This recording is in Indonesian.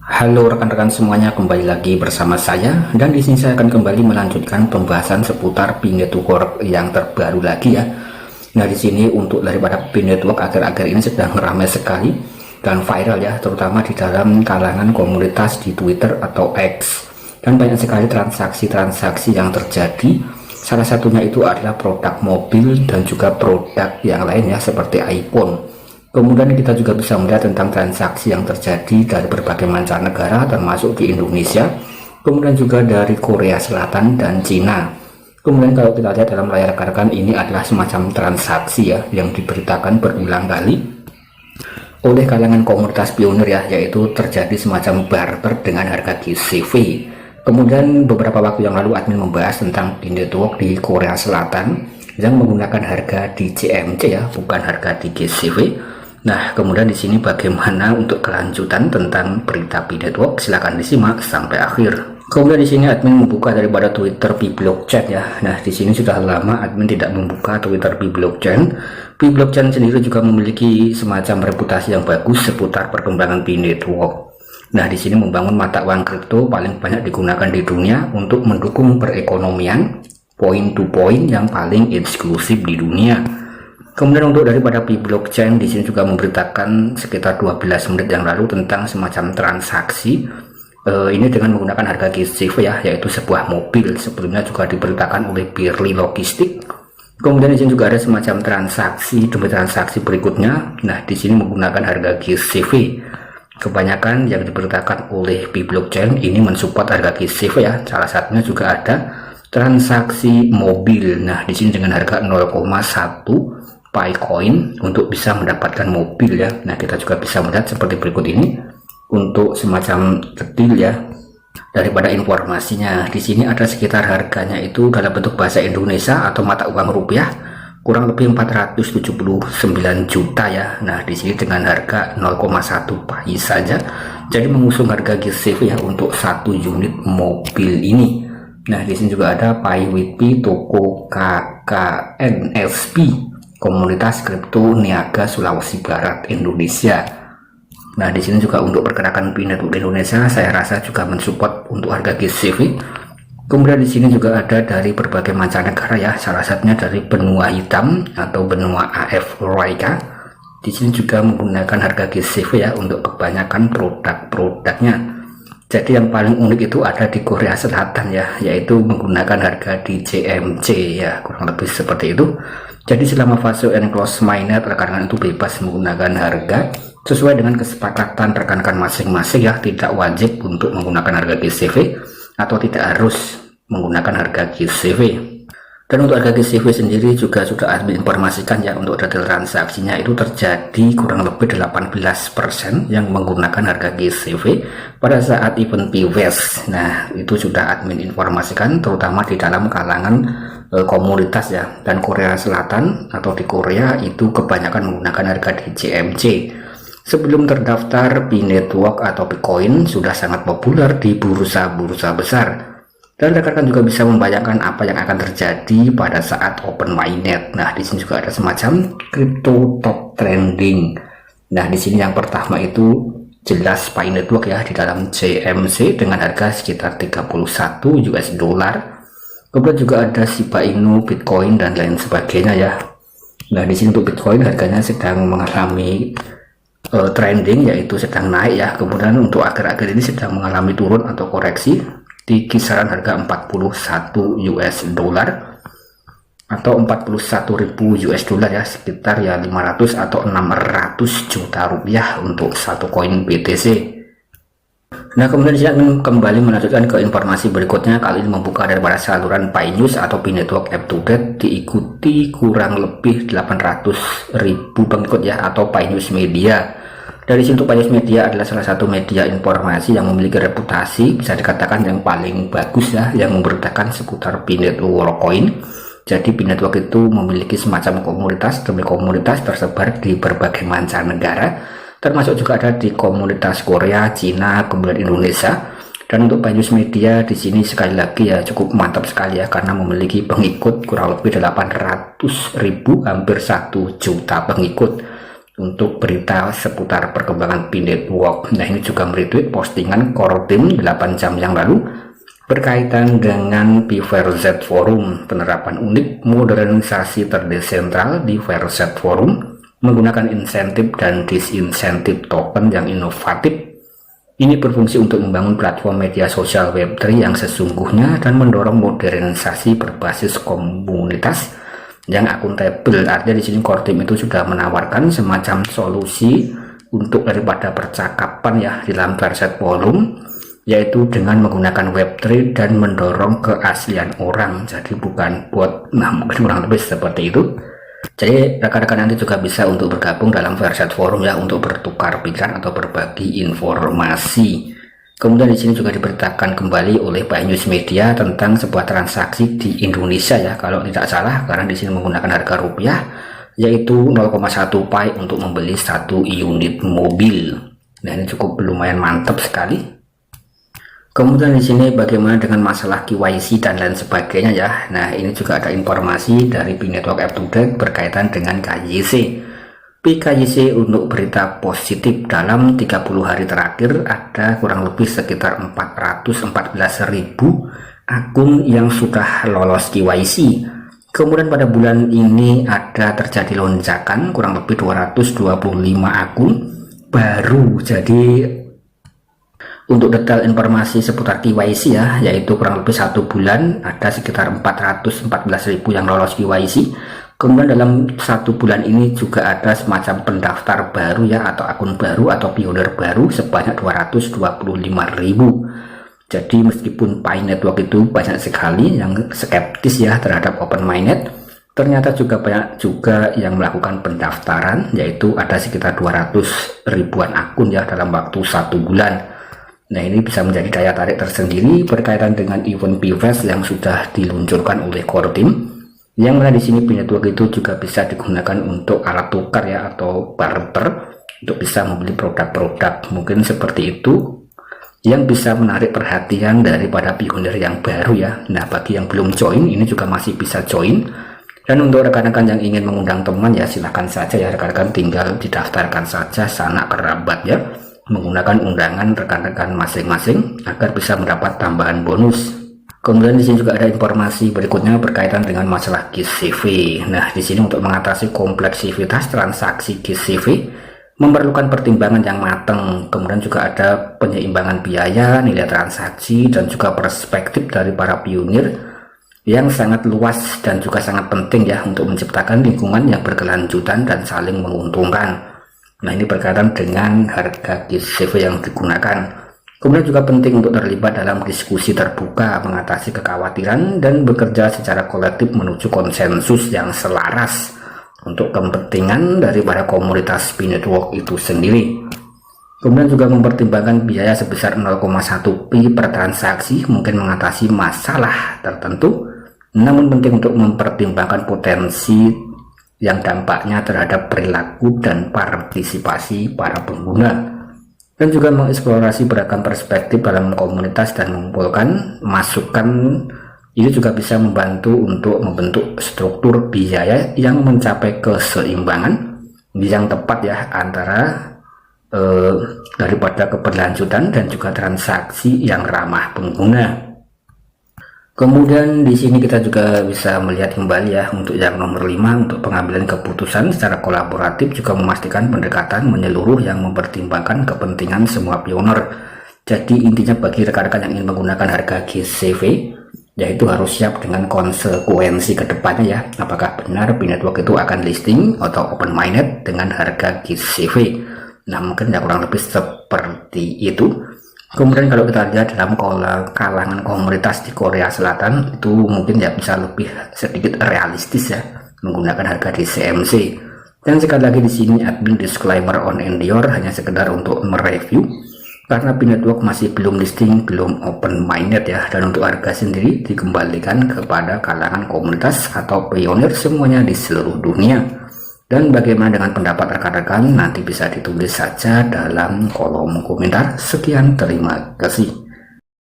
Halo rekan-rekan semuanya, kembali lagi bersama saya dan di sini saya akan kembali melanjutkan pembahasan seputar P-Network yang terbaru lagi ya. Nah, di sini untuk daripada P-Network akhir-akhir ini sedang ramai sekali dan viral ya, terutama di dalam kalangan komunitas di Twitter atau X. Dan banyak sekali transaksi-transaksi yang terjadi. Salah satunya itu adalah produk mobil dan juga produk yang lainnya seperti iPhone. Kemudian kita juga bisa melihat tentang transaksi yang terjadi dari berbagai mancanegara termasuk di Indonesia, kemudian juga dari Korea Selatan dan Cina. Kemudian kalau kita lihat dalam layar rekan-rekan, ini adalah semacam transaksi ya yang diberitakan berulang kali oleh kalangan komunitas pionir ya, yaitu terjadi semacam barter dengan harga GCV. Kemudian beberapa waktu yang lalu admin membahas tentang di network di Korea Selatan yang menggunakan harga di CMC ya, bukan harga di GCV. Nah, kemudian di sini bagaimana untuk kelanjutan tentang berita P-Network? Silahkan disimak sampai akhir. Kemudian di sini admin membuka daripada Twitter P-Blockchain ya. Nah, di sini sudah lama admin tidak membuka Twitter P-Blockchain. P-Blockchain sendiri juga memiliki semacam reputasi yang bagus seputar perkembangan P-Network. Nah, di sini membangun mata uang kripto paling banyak digunakan di dunia untuk mendukung perekonomian point to point yang paling eksklusif di dunia. Kemudian untuk daripada P-Blockchain di sini juga memberitakan sekitar 12 menit yang lalu tentang semacam transaksi ini dengan menggunakan harga GCV ya, yaitu sebuah mobil. Sebelumnya juga diberitakan oleh Pirli Logistik. Kemudian di sini juga ada semacam transaksi demi transaksi berikutnya. Nah, di sini menggunakan harga GCV. Kebanyakan yang diberitakan oleh P-Blockchain ini mensupport harga GCV ya. Salah satunya juga ada transaksi mobil. Nah, di sini dengan harga 0,1 Picoin untuk bisa mendapatkan mobil ya. Nah, kita juga bisa melihat seperti berikut ini untuk semacam detail ya daripada informasinya. Di sini ada sekitar harganya itu dalam bentuk bahasa Indonesia atau mata uang rupiah kurang lebih 479 juta ya. Nah, di sini dengan harga 0,1 Pi saja. Jadi mengusung harga GCV ya untuk satu unit mobil ini. Nah, di sini juga ada PayWP toko KKNSP Komunitas Kripto Niaga Sulawesi Barat Indonesia. Nah, di sini juga untuk pergerakan P-Network Indonesia saya rasa juga mensupport untuk harga GCV. Kemudian di sini juga ada dari berbagai mancanegara ya, salah satunya dari benua hitam atau benua Afrika. Di sini juga menggunakan harga GCV ya untuk kebanyakan produk-produknya. Jadi yang paling unik itu ada di Korea Selatan ya, yaitu menggunakan harga di CMC ya, kurang lebih seperti itu. Jadi selama fase enclosed mainnet rekan-rekan itu bebas menggunakan harga sesuai dengan kesepakatan rekan-rekan masing-masing ya, tidak wajib untuk menggunakan harga GCV atau tidak harus menggunakan harga GCV. Dan untuk harga GCV sendiri juga sudah admin informasikan ya, untuk detail transaksinya itu terjadi kurang lebih 18% yang menggunakan harga GCV pada saat event PWES. Nah, itu sudah admin informasikan terutama di dalam kalangan komunitas ya. Dan Korea Selatan atau di Korea itu kebanyakan menggunakan harga di CMC. Sebelum terdaftar, P-Network atau Bitcoin sudah sangat populer di bursa-bursa besar. Dan rekan-rekan juga bisa membayangkan apa yang akan terjadi pada saat open mainnet. Nah, di sini juga ada semacam crypto top trending. Nah, di sini yang pertama itu jelas P-Network ya di dalam CMC dengan harga sekitar 31 US dollar. Kemudian juga ada Shiba Inu, Bitcoin dan lain sebagainya ya. Nah, di sini untuk Bitcoin harganya sedang mengalami trending, yaitu sedang naik ya. Kemudian untuk akhir-akhir ini sedang mengalami turun atau koreksi di kisaran harga 41 US dollar atau 41.000 US dollar ya, sekitar ya 500 atau 600 juta rupiah untuk satu koin BTC. Nah, kemudian saya akan kembali melanjutkan ke informasi berikutnya. Kali ini membuka daripada saluran P-News atau P-Network Up to Date, diikuti kurang lebih 800.000 pengikut ya, atau P-News Media. Dari situ P-News Media adalah salah satu media informasi yang memiliki reputasi bisa dikatakan yang paling bagus ya, yang memberitakan seputar P-Network Coin. Jadi P-Network itu memiliki semacam komunitas demi komunitas tersebar di berbagai mancanegara, termasuk juga ada di komunitas Korea, Cina, kemudian Indonesia. Dan untuk P-News Media di sini sekali lagi ya cukup mantap sekali ya, karena memiliki pengikut kurang lebih 800.000, hampir 1 juta pengikut. untuk berita seputar perkembangan P-Network. Nah, ini juga meretweet postingan Core Team 8 jam yang lalu berkaitan dengan P-Verset Forum, penerapan unik modernisasi terdesentral di Verset Forum menggunakan insentif dan disinsentif token yang inovatif. Ini berfungsi untuk membangun platform media sosial Web3 yang sesungguhnya dan mendorong modernisasi berbasis komunitas yang akuntabel. Artinya di sini Core Team itu sudah menawarkan semacam solusi untuk daripada percakapan ya di dalam Verset Forum, yaitu dengan menggunakan Web3 dan mendorong keaslian orang. Jadi bukan buat, nah mungkin kurang lebih seperti itu. Jadi rekan-rekan nanti juga bisa untuk bergabung dalam Verset Forum ya, untuk bertukar pikiran atau berbagi informasi. Kemudian di sini juga diberitakan kembali oleh Pak News Media tentang sebuah transaksi di Indonesia ya, kalau tidak salah, karena di sini menggunakan harga rupiah, yaitu 0,1 Pi untuk membeli 1 unit mobil. Nah, ini cukup lumayan mantap sekali. Kemudian di sini bagaimana dengan masalah KYC dan lain sebagainya ya. Nah, ini juga ada informasi dari P-Network Up to Date berkaitan dengan KYC. PKYC untuk berita positif dalam 30 hari terakhir ada kurang lebih sekitar 414.000 akun yang sudah lolos KYC. Kemudian pada bulan ini ada terjadi lonjakan kurang lebih 225 akun baru. Jadi untuk detail informasi seputar KYC ya, yaitu kurang lebih 1 bulan ada sekitar 414.000 yang lolos KYC. Kemudian dalam 1 bulan ini juga ada semacam pendaftar baru ya, atau akun baru atau pioner baru sebanyak 225.000. Jadi meskipun P-Network itu banyak sekali yang skeptis ya terhadap open mainnet, ternyata juga banyak juga yang melakukan pendaftaran, yaitu ada sekitar 200 ribuan akun ya dalam waktu 1 bulan. Nah, ini bisa menjadi daya tarik tersendiri berkaitan dengan event P-Fest yang sudah diluncurkan oleh Core Team, yang mana di sini P-Network itu juga bisa digunakan untuk alat tukar ya, atau barter, untuk bisa membeli produk-produk mungkin seperti itu, yang bisa menarik perhatian daripada pioner yang baru ya. Nah, bagi yang belum join, ini juga masih bisa join. Dan untuk rekan-rekan yang ingin mengundang teman ya, silahkan saja ya rekan-rekan, tinggal didaftarkan saja sanak kerabat ya, menggunakan undangan rekan-rekan masing-masing agar bisa mendapat tambahan bonus. Kemudian di sini juga ada informasi berikutnya berkaitan dengan masalah GIS-CV. Nah, di sini untuk mengatasi kompleksitas transaksi GIS-CV memerlukan pertimbangan yang matang. Kemudian juga ada penyeimbangan biaya, nilai transaksi, dan juga perspektif dari para pionir yang sangat luas dan juga sangat penting ya untuk menciptakan lingkungan yang berkelanjutan dan saling menguntungkan. Nah, ini berkaitan dengan harga GIS-CV yang digunakan. Kemudian juga penting untuk terlibat dalam diskusi terbuka, mengatasi kekhawatiran, dan bekerja secara kolektif menuju konsensus yang selaras untuk kepentingan daripada komunitas P-Network itu sendiri. Kemudian juga mempertimbangkan biaya sebesar 0,1 Pi per transaksi mungkin mengatasi masalah tertentu, namun penting untuk mempertimbangkan potensi yang dampaknya terhadap perilaku dan partisipasi para pengguna, dan juga mengeksplorasi beragam perspektif dalam komunitas dan mengumpulkan masukan. Ini juga bisa membantu untuk membentuk struktur biaya yang mencapai keseimbangan yang tepat ya antara daripada keberlanjutan dan juga transaksi yang ramah pengguna. Kemudian di sini kita juga bisa melihat kembali ya untuk yang nomor 5, untuk pengambilan keputusan secara kolaboratif juga memastikan pendekatan menyeluruh yang mempertimbangkan kepentingan semua pioner. Jadi intinya bagi rekan-rekan yang ingin menggunakan harga GIS-CV, yaitu harus siap dengan konsekuensi kedepannya ya, apakah benar P-Network itu akan listing atau open mainnet dengan harga GIS-CV. Nah, mungkin ya kurang lebih seperti itu. Kemudian kalau kita lihat dalam kalangan komunitas di Korea Selatan itu mungkin ya bisa lebih sedikit realistis ya menggunakan harga di CMC. Dan sekali lagi di sini admin disclaimer on Endior hanya sekedar untuk mereview karena P-Network masih belum listing, belum open mainnet ya, dan untuk harga sendiri dikembalikan kepada kalangan komunitas atau pionir semuanya di seluruh dunia. Dan bagaimana dengan pendapat rekan-rekan, nanti bisa ditulis saja dalam kolom komentar. Sekian, terima kasih.